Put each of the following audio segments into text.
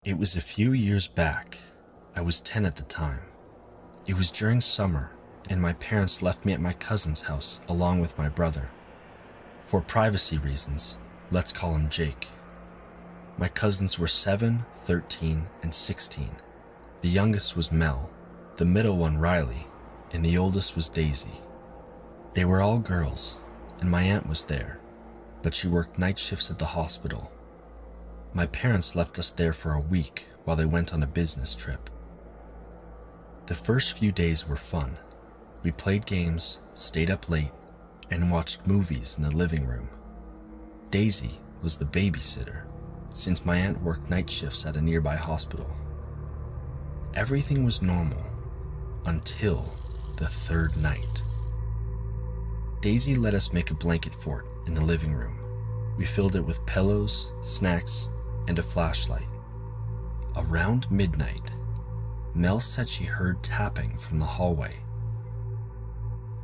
It was a few years back. I was 10 at the time. It was during summer, and my parents left me at my cousin's house along with my brother. For privacy reasons, let's call him Jake. My cousins were 7, 13, and 16. The youngest was Mel, the middle one Riley, and the oldest was Daisy. They were all girls, and my aunt was there, but she worked night shifts at the hospital. My parents left us there for a week while they went on a business trip. The first few days were fun. We played games, stayed up late, and watched movies in the living room. Daisy was the babysitter, since my aunt worked night shifts at a nearby hospital. Everything was normal until the third night. Daisy let us make a blanket fort in the living room. We filled it with pillows, snacks, and a flashlight. Around midnight, Mel said she heard tapping from the hallway.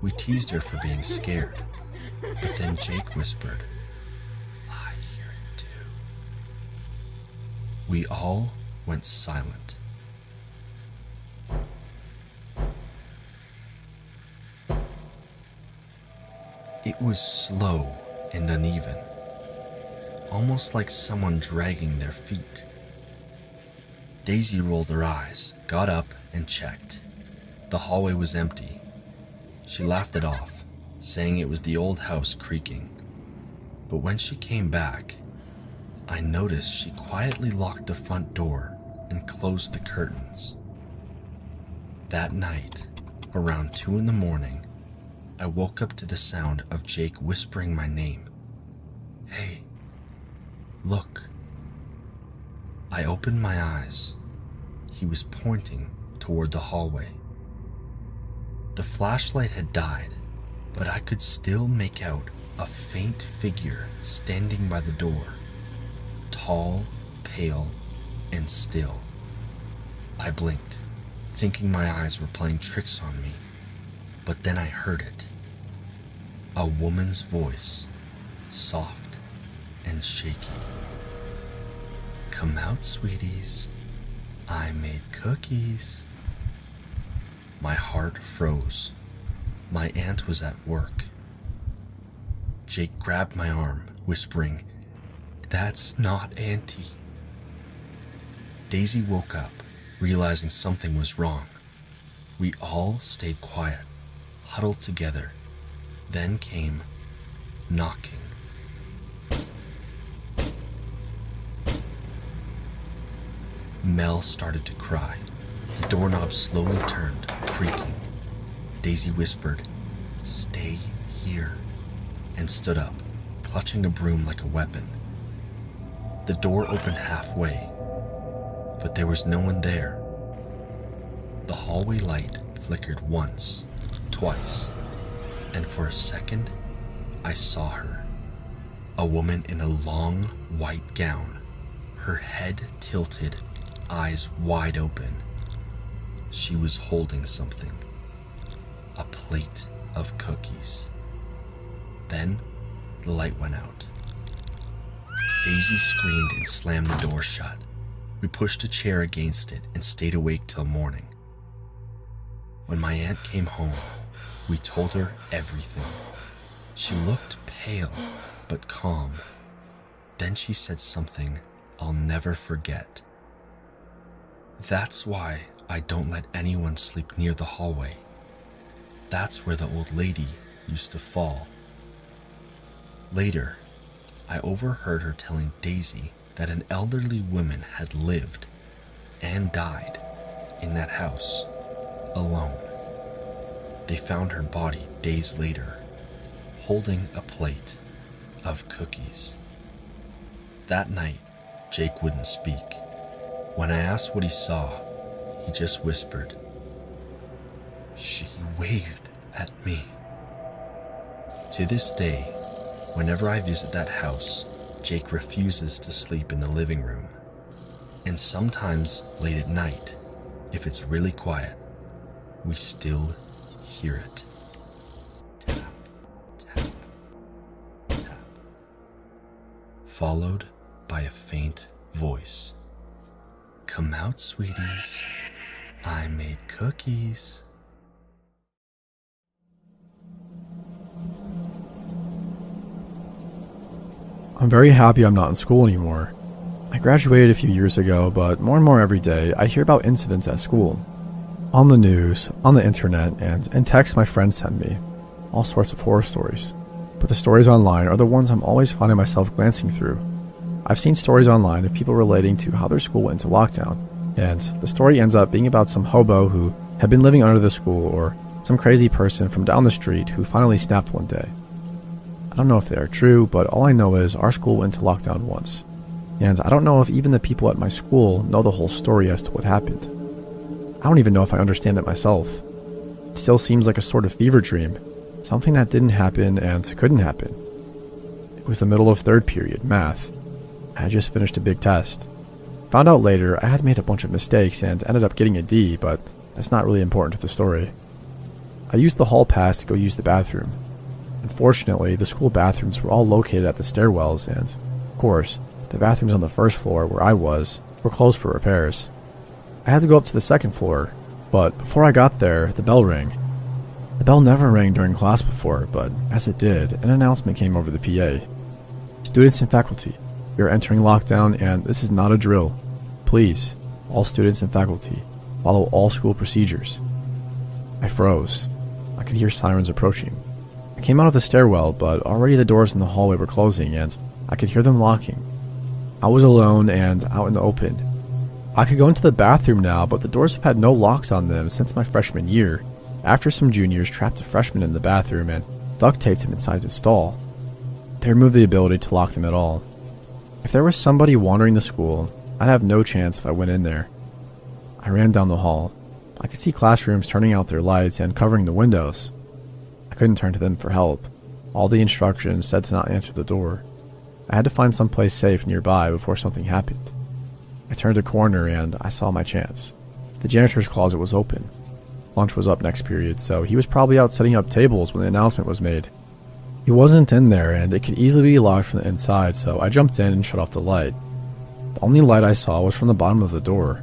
We teased her for being scared, but then Jake whispered, "I hear it too." We all went silent. It was slow and uneven, almost like someone dragging their feet. Daisy rolled her eyes, got up, and checked. The hallway was empty. She laughed it off, saying it was the old house creaking. But when she came back, I noticed she quietly locked the front door and closed the curtains. That night, around 2 in the morning, I woke up to the sound of Jake whispering my name. "Hey, look." I opened my eyes. He was pointing toward the hallway. The flashlight had died, but I could still make out a faint figure standing by the door, tall, pale, and still. I blinked, thinking my eyes were playing tricks on me, but then I heard it. A woman's voice, soft and shaky. "Come out, sweeties. I made cookies." My heart froze. My aunt was at work. Jake grabbed my arm, whispering, "That's not Auntie." Daisy woke up, realizing something was wrong. We all stayed quiet, huddled together. Then came knocking. Mel started to cry. The doorknob slowly turned, creaking. Daisy whispered, "Stay here," and stood up, clutching a broom like a weapon. The door opened halfway, but there was no one there. The hallway light flickered once, twice, and for a second, I saw her. A woman in a long, white gown, her head tilted, eyes wide open. She was holding something. A plate of cookies. Then, the light went out. Daisy screamed and slammed the door shut. We pushed a chair against it and stayed awake till morning. When my aunt came home, we told her everything. She looked pale, but calm. Then she said something I'll never forget. "That's why I don't let anyone sleep near the hallway. That's where the old lady used to fall." Later, I overheard her telling Daisy that an elderly woman had lived and died in that house, alone. They found her body days later, holding a plate of cookies. That night, Jake wouldn't speak. When I asked what he saw, he just whispered, "She waved at me." To this day, whenever I visit that house, Jake refuses to sleep in the living room. And sometimes late at night, if it's really quiet, we still hear it. Tap, tap, tap. Followed by a faint voice. Come out, sweeties. I made cookies. I'm very happy I'm not in school anymore. I graduated a few years ago, but more and more every day I hear about incidents at school. On the news, on the internet, and in texts my friends send me. All sorts of horror stories. But the stories online are the ones I'm always finding myself glancing through. I've seen stories online of people relating to how their school went into lockdown, and the story ends up being about some hobo who had been living under the school or some crazy person from down the street who finally snapped one day. I don't know if they are true, but all I know is our school went into lockdown once. And I don't know if even the people at my school know the whole story as to what happened. I don't even know if I understand it myself. It still seems like a sort of fever dream, something that didn't happen and couldn't happen. It was the middle of third period, math. I had just finished a big test. Found out later I had made a bunch of mistakes and ended up getting a D, but that's not really important to the story. I used the hall pass to go use the bathroom. Unfortunately, the school bathrooms were all located at the stairwells and, of course, the bathrooms on the first floor where I was were closed for repairs. I had to go up to the second floor, but before I got there, the bell rang. The bell never rang during class before, but as it did, an announcement came over the PA. Students and faculty, we are entering lockdown and this is not a drill. Please, all students and faculty, follow all school procedures. I froze. I could hear sirens approaching. I came out of the stairwell, but already the doors in the hallway were closing and I could hear them locking. I was alone and out in the open. I could go into the bathroom now, but the doors have had no locks on them since my freshman year, after some juniors trapped a freshman in the bathroom and duct taped him inside his stall. They removed the ability to lock them at all. If there was somebody wandering the school, I'd have no chance if I went in there. I ran down the hall. I could see classrooms turning out their lights and covering the windows. I couldn't turn to them for help. All the instructions said to not answer the door. I had to find someplace safe nearby before something happened. I turned a corner and I saw my chance. The janitor's closet was open. Lunch was up next period, so he was probably out setting up tables when the announcement was made. He wasn't in there and it could easily be locked from the inside, so I jumped in and shut off the light. The only light I saw was from the bottom of the door.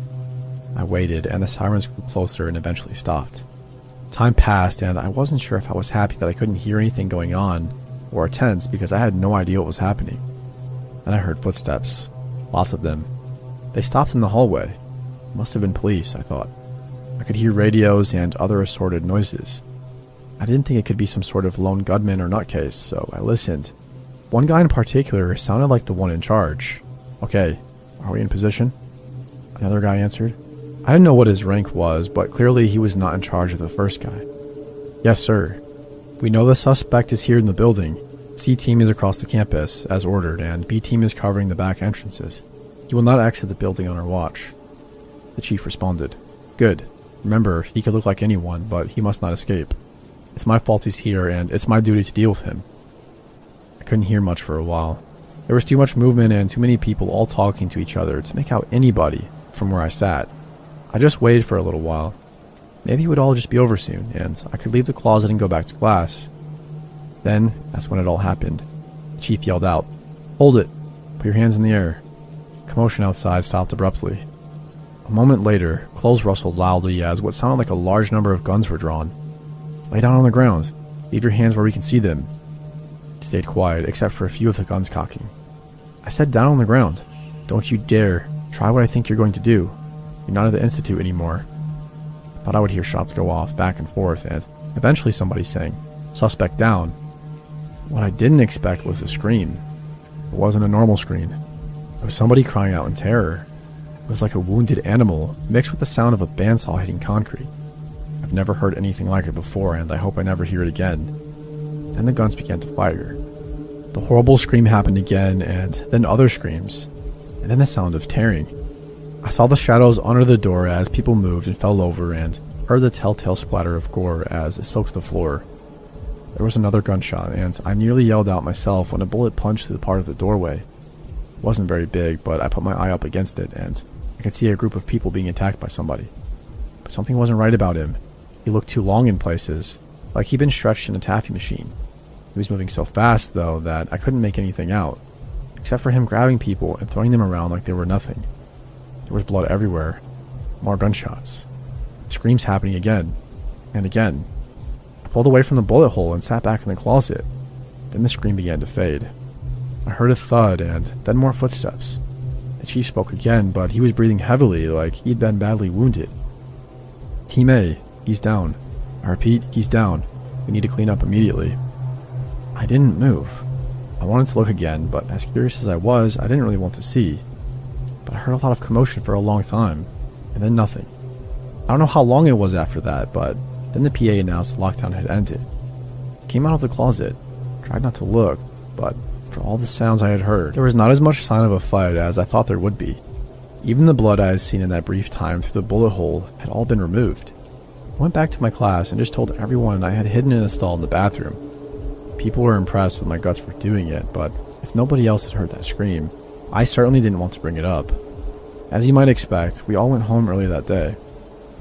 I waited and the sirens grew closer and eventually stopped. Time passed and I wasn't sure if I was happy that I couldn't hear anything going on or tense because I had no idea what was happening. Then I heard footsteps. Lots of them. They stopped in the hallway. Must have been police, I thought. I could hear radios and other assorted noises. I didn't think it could be some sort of lone gunman or nutcase, so I listened. One guy in particular sounded like the one in charge. Okay, are we in position? Another guy answered. I didn't know what his rank was, but clearly he was not in charge of the first guy. Yes, sir. We know the suspect is here in the building. C team is across the campus, as ordered, and B team is covering the back entrances. He will not exit the building on our watch. The chief responded. Good. Remember, he could look like anyone, but he must not escape. It's my fault he's here, and it's my duty to deal with him. I couldn't hear much for a while. There was too much movement and too many people all talking to each other to make out anybody from where I sat. I just waited for a little while. Maybe it would all just be over soon, and I could leave the closet and go back to class. Then, that's when it all happened. The chief yelled out, "Hold it! Put your hands in the air." Commotion outside stopped abruptly. A moment later, clothes rustled loudly as what sounded like a large number of guns were drawn. "Lay down on the ground. Leave your hands where we can see them." It stayed quiet, except for a few of the guns cocking. I said down on the ground. Don't you dare try what I think you're going to do. You're not at the institute anymore. I thought I would hear shots go off back and forth, and eventually somebody saying, "Suspect down." What I didn't expect was the scream. It wasn't a normal scream. It was somebody crying out in terror. It was like a wounded animal, mixed with the sound of a bandsaw hitting concrete. I've never heard anything like it before, and I hope I never hear it again. Then the guns began to fire. The horrible scream happened again, and then other screams, and then the sound of tearing. I saw the shadows under the door as people moved and fell over, and heard the telltale splatter of gore as it soaked the floor. There was another gunshot, and I nearly yelled out myself when a bullet punched through the part of the doorway. It wasn't very big, but I put my eye up against it, and I could see a group of people being attacked by somebody. But something wasn't right about him. He looked too long in places, like he'd been stretched in a taffy machine. He was moving so fast, though, that I couldn't make anything out, except for him grabbing people and throwing them around like they were nothing. There was blood everywhere. More gunshots. Screams happening again and again. I pulled away from the bullet hole and sat back in the closet. Then the scream began to fade. I heard a thud and then more footsteps. The chief spoke again, but he was breathing heavily like he'd been badly wounded. Team A, he's down. I repeat, he's down. We need to clean up immediately. I didn't move. I wanted to look again, but as curious as I was, I didn't really want to see. But I heard a lot of commotion for a long time, and then nothing. I don't know how long it was after that, but then the PA announced the lockdown had ended. I came out of the closet, tried not to look, but for all the sounds I had heard, there was not as much sign of a fight as I thought there would be. Even the blood I had seen in that brief time through the bullet hole had all been removed. I went back to my class and just told everyone I had hidden in a stall in the bathroom. People were impressed with my guts for doing it, but if nobody else had heard that scream, I certainly didn't want to bring it up. As you might expect, we all went home early that day.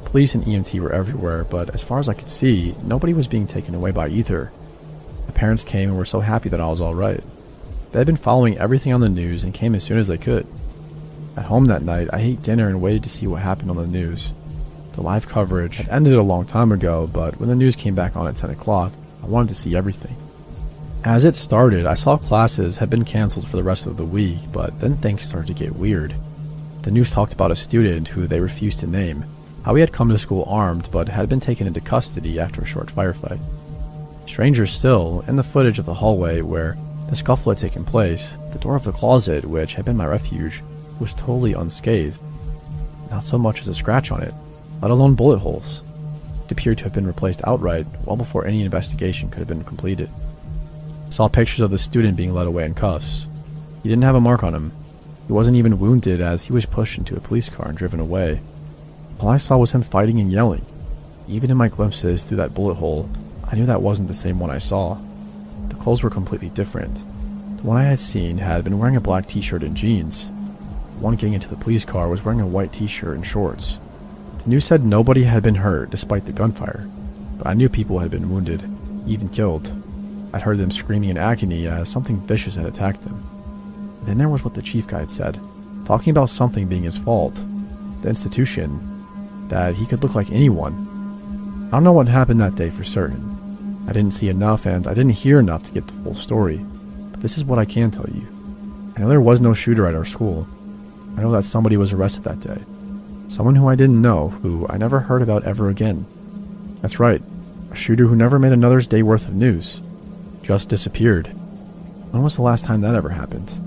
Police and EMT were everywhere, but as far as I could see, nobody was being taken away by either. My parents came and were so happy that I was alright. They had been following everything on the news and came as soon as they could. At home that night, I ate dinner and waited to see what happened on the news. The live coverage had ended a long time ago, but when the news came back on at 10 o'clock, I wanted to see everything. As it started, I saw classes had been cancelled for the rest of the week, but then things started to get weird. The news talked about a student who they refused to name, how he had come to school armed but had been taken into custody after a short firefight. Stranger still, in the footage of the hallway where the scuffle had taken place, the door of the closet, which had been my refuge, was totally unscathed. Not so much as a scratch on it, let alone bullet holes. It appeared to have been replaced outright well before any investigation could have been completed. I saw pictures of the student being led away in cuffs. He didn't have a mark on him. He wasn't even wounded as he was pushed into a police car and driven away. All I saw was him fighting and yelling. Even in my glimpses through that bullet hole, I knew that wasn't the same one I saw. The clothes were completely different. The one I had seen had been wearing a black t-shirt and jeans. The one getting into the police car was wearing a white t-shirt and shorts. The news said nobody had been hurt despite the gunfire, but I knew people had been wounded, even killed. I'd heard them screaming in agony as something vicious had attacked them. And then there was what the chief guy had said, talking about something being his fault, the institution, that he could look like anyone. I don't know what happened that day for certain. I didn't see enough and I didn't hear enough to get the full story, but this is what I can tell you. I know there was no shooter at our school. I know that somebody was arrested that day. Someone who I didn't know, who I never heard about ever again. That's right, a shooter who never made another's day worth of news. Just disappeared. When was the last time that ever happened?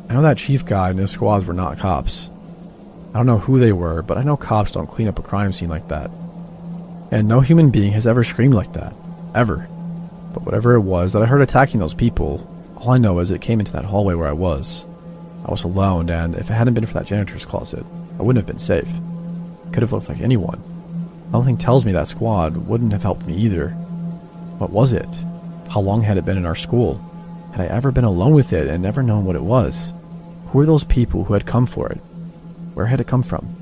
I know that chief guy and his squads were not cops. I don't know who they were, but I know cops don't clean up a crime scene like that. And no human being has ever screamed like that. Ever. But whatever it was that I heard attacking those people, all I know is it came into that hallway where I was. I was alone, and if it hadn't been for that janitor's closet, I wouldn't have been safe. It could have looked like anyone. Something tells me that squad wouldn't have helped me either. What was it? How long had it been in our school? Had I ever been alone with it and never known what it was? Who were those people who had come for it? Where had it come from?